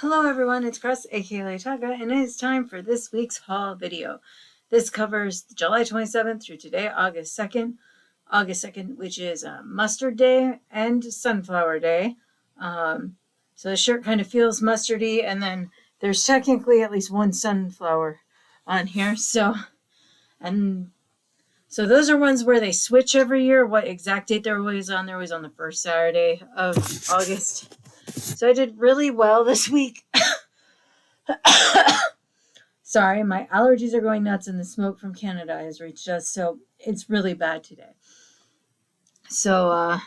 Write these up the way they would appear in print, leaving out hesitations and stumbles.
Hello everyone, it's Chris, aka Leitaga, and it is time for this week's haul video. This covers July 27th through today, August 2nd. August 2nd, which is Mustard Day and Sunflower Day. So the shirt kind of feels mustardy, and then there's technically at least one sunflower on here. So those are ones where they switch every year. What exact date they're always on? They're always on the first Saturday of August. So I did really well this week. Sorry, my allergies are going nuts and the smoke from Canada has reached us, so it's really bad today. So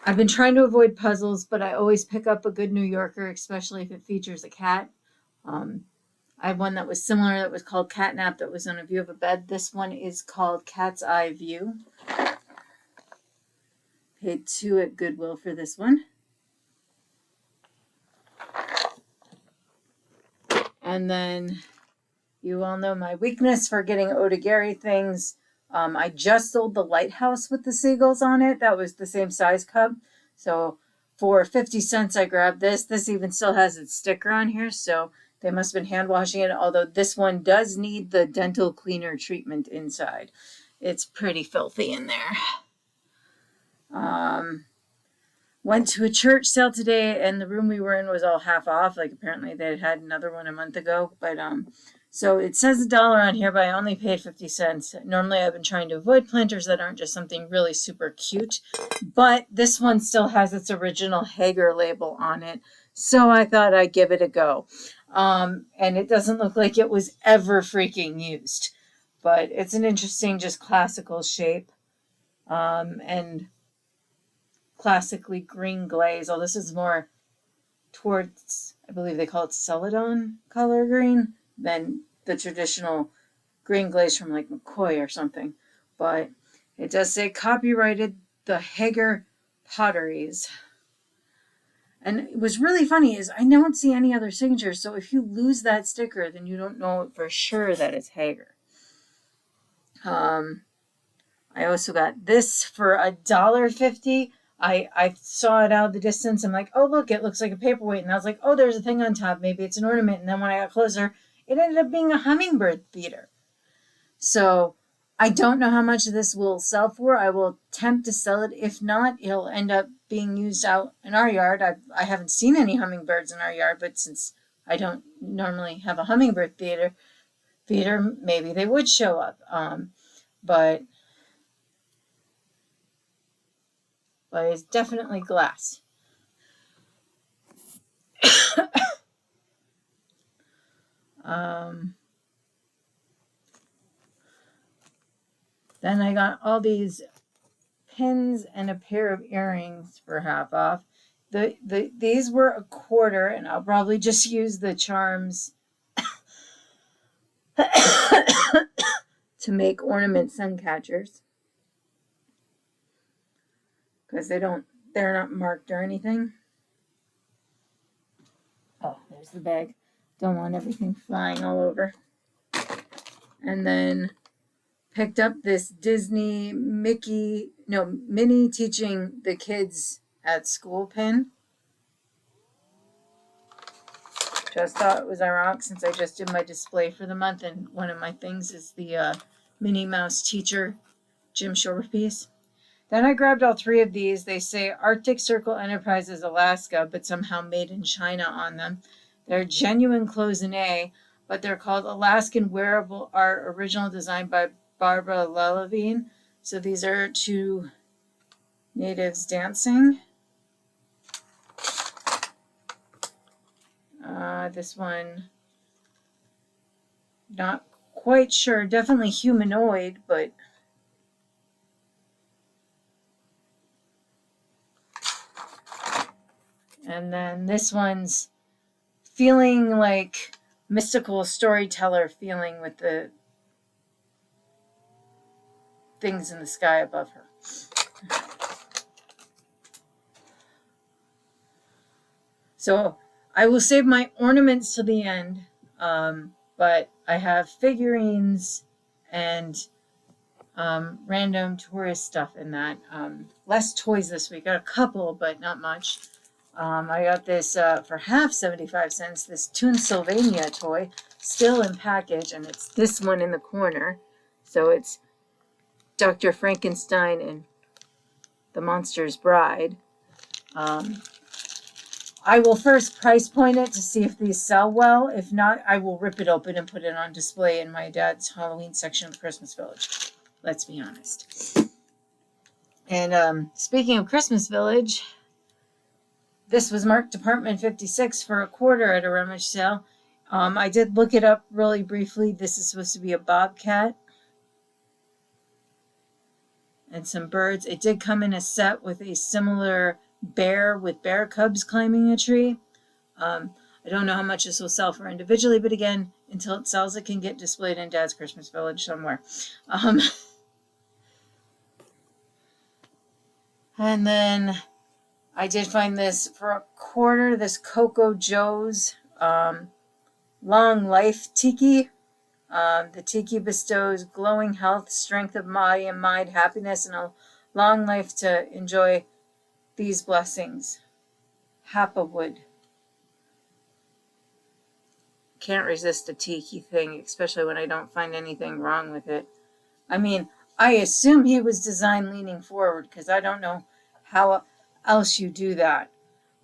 I've been trying to avoid puzzles, but I always pick up a good New Yorker, especially if it features a cat. I have one that was similar that was called Catnap that was on a view of a bed. This one is called Cat's Eye View. Paid $2 at Goodwill for this one. And then you all know my weakness for getting Otagari things. I just sold the lighthouse with the seagulls on it. That was the same size cup. So for 50 cents, I grabbed this. This even still has its sticker on here. So they must have been hand washing it. Although this one does need the dental cleaner treatment inside. It's pretty filthy in there. Went to a church sale today, and the room we were in was all half off. Like apparently they had another one a month ago. But so it says $1 on here, but I only paid 50 cents. Normally I've been trying to avoid planters that aren't just something really super cute. But this one still has its original Hager label on it. So I thought I'd give it a go. And it doesn't look like it was ever freaking used. But it's an interesting, just classical shape. And classically green glaze. Oh, this is more towards, I believe they call it Celadon color green than the traditional green glaze from like McCoy or something. But it does say copyrighted the Hager Potteries. And it was really funny is I don't see any other signatures. So if you lose that sticker, then you don't know for sure that it's Hager. I also got this for $1.50. I saw it out of the distance. I'm like, oh, look, it looks like a paperweight. And I was like, oh, there's a thing on top. Maybe it's an ornament. And then when I got closer, it ended up being a hummingbird feeder. So I don't know how much of this will sell for. I will attempt to sell it. If not, it'll end up being used out in our yard. I haven't seen any hummingbirds in our yard, but since I don't normally have a hummingbird feeder, maybe they would show up. But it's definitely glass. Then I got all these pins and a pair of earrings for half off. These were $0.25, and I'll probably just use the charms to make ornament sun catchers. Because they're not marked or anything. Oh, there's the bag. Don't want everything flying all over. And then picked up this Disney Minnie teaching the kids at school pin. Just thought it was ironic since I just did my display for the month, and one of my things is the Minnie Mouse teacher Jim Shore piece. Then I grabbed all 3 of these. They say Arctic Circle Enterprises Alaska, but somehow made in China on them. They're genuine cloisonne, but they're called Alaskan Wearable Art, original design by Barbara Lelevine. So these are 2 natives dancing. This one, not quite sure. Definitely humanoid, but and then this one's feeling like mystical storyteller feeling with the things in the sky above her. So I will save my ornaments to the end, but I have figurines and random tourist stuff in that. Less toys this week. Got a couple, but not much. I got this for half 75 cents, this Sylvania toy, still in package, and it's this one in the corner. So it's Dr. Frankenstein and the Monster's Bride. I will first price point it to see if these sell well. If not, I will rip it open and put it on display in my dad's Halloween section of the Christmas Village. Let's be honest. And speaking of Christmas Village, this was marked Department 56 for $1 at a Rummage sale. I did look it up really briefly. This is supposed to be a bobcat and some birds. It did come in a set with a similar bear with bear cubs climbing a tree. I don't know how much this will sell for individually, but again, until it sells, it can get displayed in Dad's Christmas Village somewhere. And then I did find this for $1, this Coco Joe's Long Life Tiki. The Tiki bestows glowing health, strength of body and mind, happiness, and a long life to enjoy these blessings. Hapa wood. Can't resist a Tiki thing, especially when I don't find anything wrong with it. I mean, I assume he was designed leaning forward because I don't know how else you do that.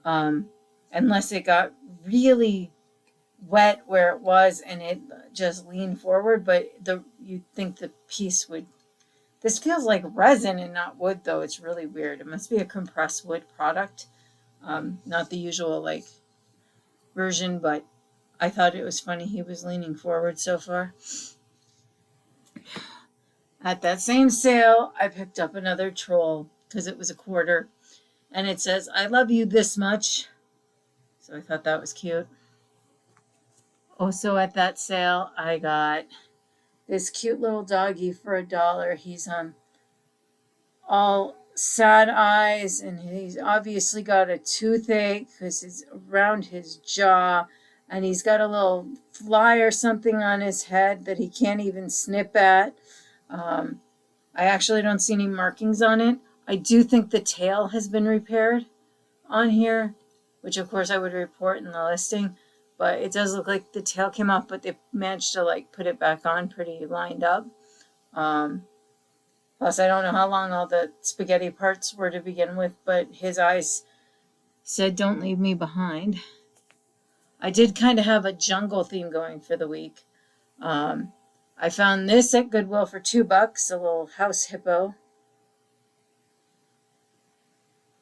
Unless it got really wet where it was and it just leaned forward, but you'd think the piece would. This feels like resin and not wood, though. It's really weird. It must be a compressed wood product, not the usual version, but I thought it was funny he was leaning forward so far. At that same sale, I picked up another troll because it was $1, and it says, "I love you this much." So I thought that was cute. Also at that sale, I got this cute little doggy for $1. He's all sad eyes, and he's obviously got a toothache because it's around his jaw, and he's got a little fly or something on his head that he can't even snip at. I actually don't see any markings on it. I do think the tail has been repaired on here, which of course I would report in the listing, but it does look like the tail came off, but they managed to put it back on pretty lined up. Plus, I don't know how long all the spaghetti parts were to begin with, but his eyes said, "Don't leave me behind." I did kind of have a jungle theme going for the week. I found this at Goodwill for $2, a little house hippo.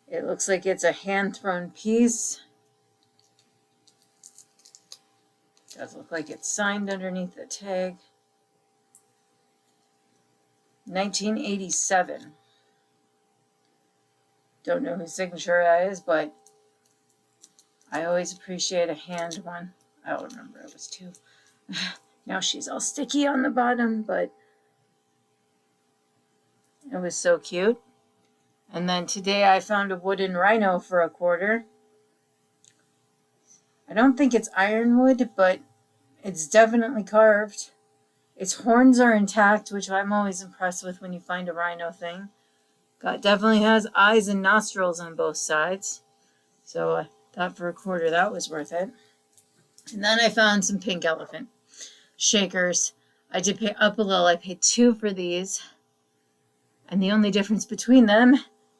It looks like it's a hand-thrown piece. It does look like it's signed underneath the tag. 1987. Don't know whose signature that is, but I always appreciate a hand one. I don't remember, it was 2. Now she's all sticky on the bottom, but it was so cute. And then today I found a wooden rhino for $1. I don't think it's ironwood, but it's definitely carved. Its horns are intact, which I'm always impressed with when you find a rhino thing. Definitely has eyes and nostrils on both sides. So I thought for $1 that was worth it. And then I found some pink elephant shakers. I did pay up a little. I paid $2 for these. And the only difference between them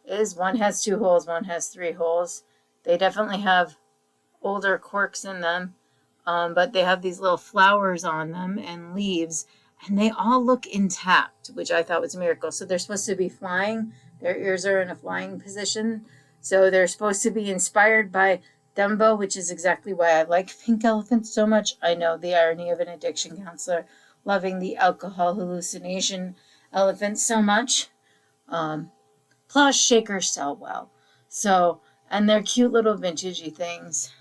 is one has 2 holes, one has 3 holes. They definitely have older corks in them, but they have these little flowers on them and leaves, and they all look intact, which I thought was a miracle. So they're supposed to be flying. Their ears are in a flying position. So they're supposed to be inspired by Dumbo, which is exactly why I like pink elephants so much. I know the irony of an addiction counselor loving the alcohol hallucination elephant so much. Plus, shakers sell well. So, and they're cute little vintagey things.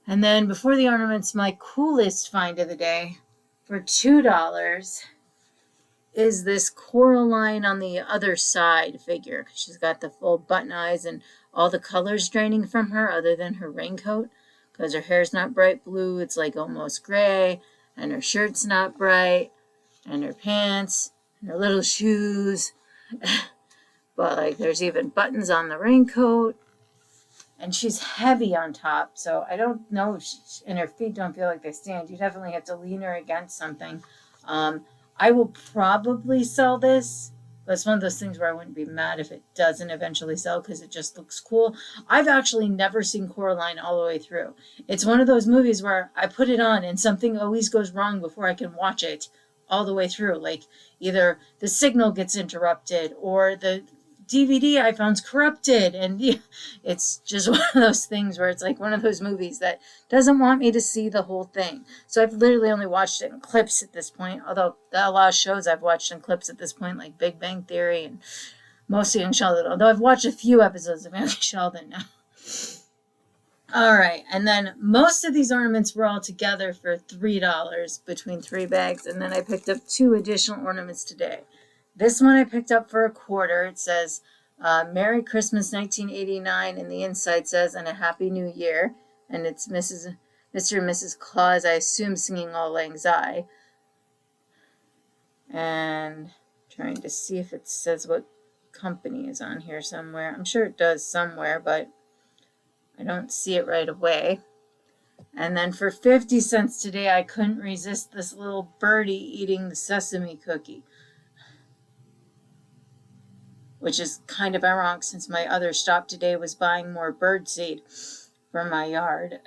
And then before the ornaments, my coolest find of the day for $2 is this Coraline on the other side figure. She's got the full button eyes and all the colors draining from her other than her raincoat, because her hair's not bright blue. It's almost gray, and her shirt's not bright, and her pants, and her little shoes. But there's even buttons on the raincoat. and she's heavy on top. So I don't know if and her feet don't feel like they stand. You definitely have to lean her against something. I will probably sell this. But it's one of those things where I wouldn't be mad if it doesn't eventually sell because it just looks cool. I've actually never seen Coraline all the way through. It's one of those movies where I put it on and something always goes wrong before I can watch it all the way through. Like either the signal gets interrupted or the DVD I found's corrupted. And yeah, it's just one of those things where it's like one of those movies that doesn't want me to see the whole thing. So I've literally only watched it in clips at this point, although a lot of shows I've watched in clips at this point, like Big Bang Theory and mostly Young Sheldon, although I've watched a few episodes of Young Sheldon now. All right, and then most of these ornaments were all together for $3 between 3 bags, and then I picked up 2 additional ornaments today. This one I picked up for $0.25. It says, Merry Christmas 1989, and the inside says, and a Happy New Year. And it's Mr. and Mrs. Claus, I assume, singing Auld Lang Syne. And trying to see if it says what company is on here somewhere. I'm sure it does somewhere, but I don't see it right away. And then for 50 cents today, I couldn't resist this little birdie eating the sesame cookie, which is kind of ironic since my other stop today was buying more bird seed for my yard.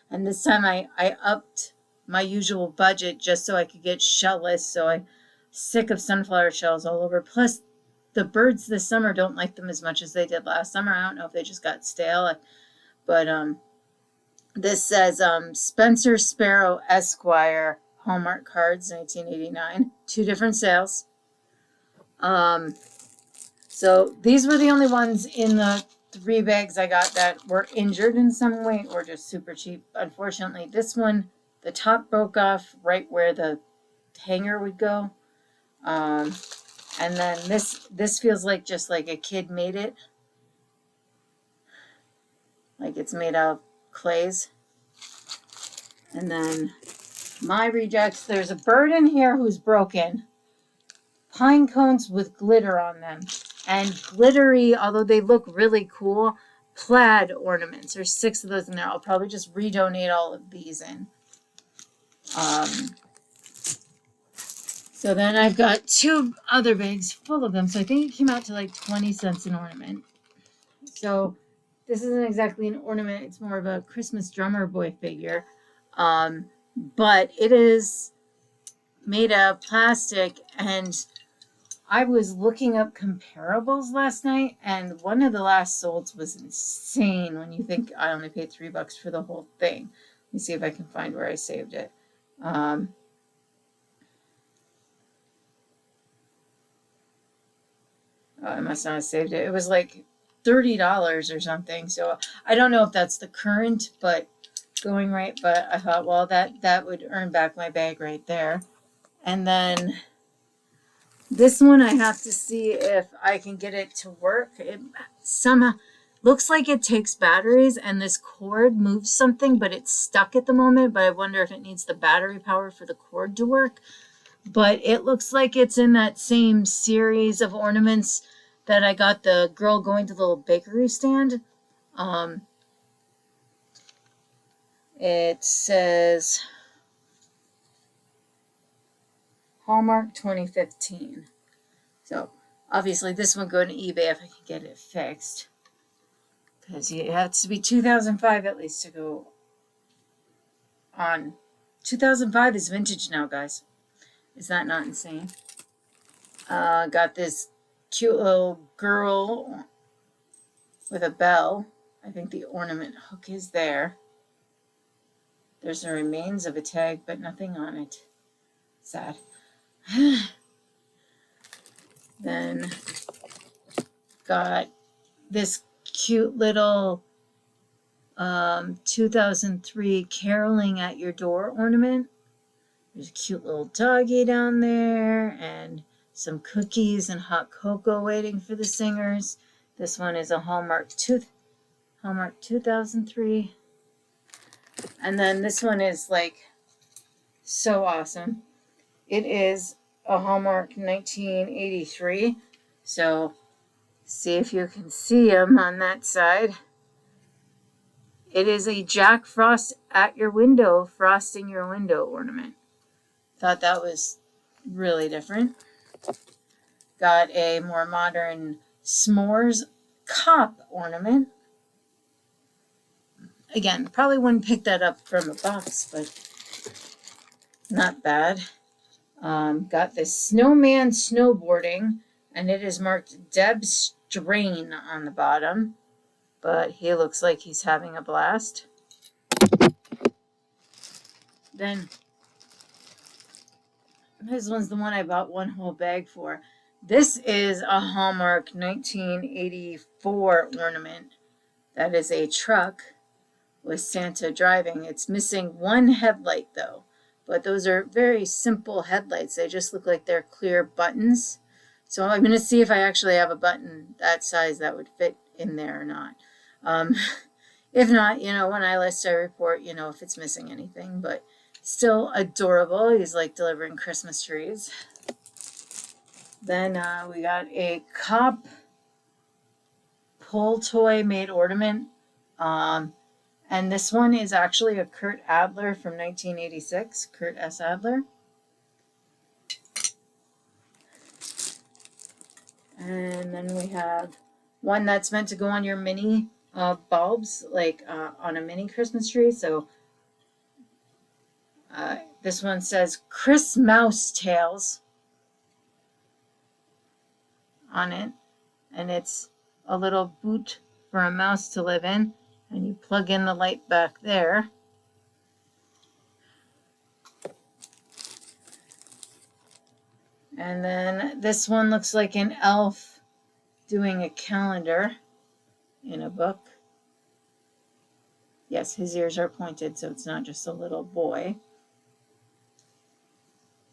And this time I upped my usual budget just so I could get shellless. So I'm sick of sunflower shells all over. Plus, the birds this summer don't like them as much as they did last summer. I don't know if they just got stale. But this says Spencer Sparrow Esquire Hallmark cards, 1989. 2 different sales. So these were the only ones in the 3 bags I got that were injured in some way or just super cheap. Unfortunately, this one, the top broke off right where the hanger would go. And then this feels like just like a kid made it. Like it's made out of clays. And then my rejects, there's a bird in here who's broken. Pine cones with glitter on them. And glittery, although they look really cool, plaid ornaments. There's 6 of those in there. I'll probably just redonate all of these in. So then I've got 2 other bags full of them. So I think it came out to like 20 cents an ornament. So this isn't exactly an ornament. It's more of a Christmas drummer boy figure. But it is made of plastic, and I was looking up comparables last night, and one of the last solds was insane when you think I only paid $3 for the whole thing. Let me see if I can find where I saved it. I must not have saved it. It was like $30 or something. So I don't know if that's the current, but going right. But I thought, well, that would earn back my bag right there. And then this one, I have to see if I can get it to work. It somehow looks like it takes batteries, and this cord moves something, but it's stuck at the moment. But I wonder if it needs the battery power for the cord to work. But it looks like it's in that same series of ornaments that I got the girl going to the little bakery stand. It says Hallmark 2015. So obviously this one go to eBay if I can get it fixed, because it has to be 2005 at least to go on. 2005 is vintage now, guys. Is that not insane? Got this cute little girl with a bell. I think the ornament hook is there. There's the remains of a tag, but nothing on it. Sad. Then got this cute little 2003 Caroling at Your Door ornament. There's a cute little doggy down there and some cookies and hot cocoa waiting for the singers. This one is a Hallmark 2003. And then this one is like so awesome. It is a Hallmark 1983. So see if you can see them on that side. It is a Jack Frost at your window, frosting your window ornament. Thought that was really different. Got a more modern s'mores cop ornament. Again, probably wouldn't pick that up from a box, but not bad. Got this snowman snowboarding, and it is marked Deb Strain on the bottom, but he looks like he's having a blast. Then this one's the one I bought one whole bag for. This is a Hallmark 1984 ornament. That is a truck with Santa driving. It's missing one headlight though, but those are very simple headlights. They just look like they're clear buttons. So I'm going to see if I actually have a button that size that would fit in there or not. If not, when I list, I report, if it's missing anything, but still adorable. He's like delivering Christmas trees. Then we got a cop pull toy made ornament. And this one is actually a Kurt Adler from 1986, Kurt S. Adler. And then we have one that's meant to go on your mini bulbs, like on a mini Christmas tree. So this one says Chris Mouse Tails on it. And it's a little boot for a mouse to live in. And you plug in the light back there. And then this one looks like an elf doing a calendar in a book. Yes, his ears are pointed, so it's not just a little boy.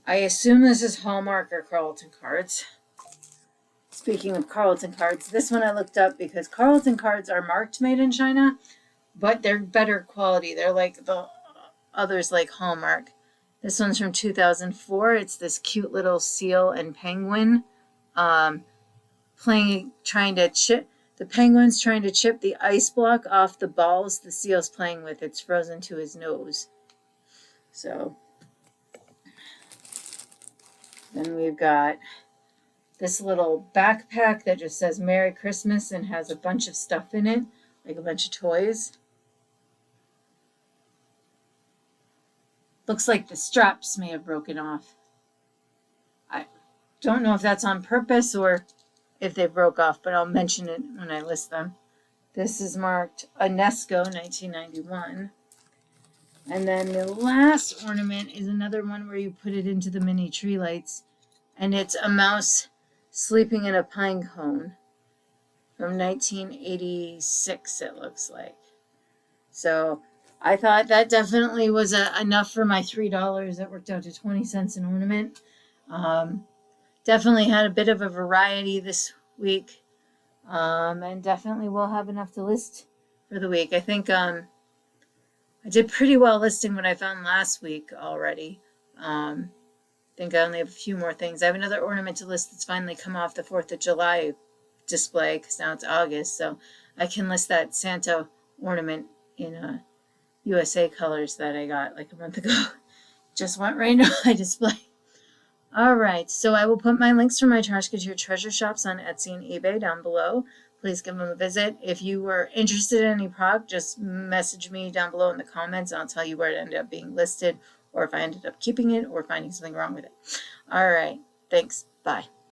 I assume this is Hallmark or Carlton Cards. Speaking of Carlton Cards, this one I looked up because Carlton Cards are marked made in China, but they're better quality. They're like the others like Hallmark. This one's from 2004. It's this cute little seal and penguin trying to chip. The penguin's trying to chip the ice block off the balls the seal's playing with. It's frozen to his nose. So then we've got this little backpack that just says Merry Christmas and has a bunch of stuff in it, like a bunch of toys. Looks like the straps may have broken off. I don't know if that's on purpose or if they broke off, but I'll mention it when I list them. This is marked UNESCO 1991. And then the last ornament is another one where you put it into the mini tree lights, and it's a mouse sleeping in a pine cone from 1986, it looks like. So I thought that definitely was enough for my $3. It worked out to 20 cents an ornament. Definitely had a bit of a variety this week, and definitely will have enough to list for the week. I think I did pretty well listing what I found last week already. I think I only have a few more things. I have another ornament to list that's finally come off the 4th of July display because now it's August, so I can list that Santa ornament in USA colors that I got like a month ago. Just went right into my display. All right, so I will put my links for my Trashkateer Treasure shops on Etsy and eBay down below. Please give them a visit. If you were interested in any product, just message me down below in the comments and I'll tell you where it ended up being listed, or if I ended up keeping it or finding something wrong with it. All right, thanks. Bye.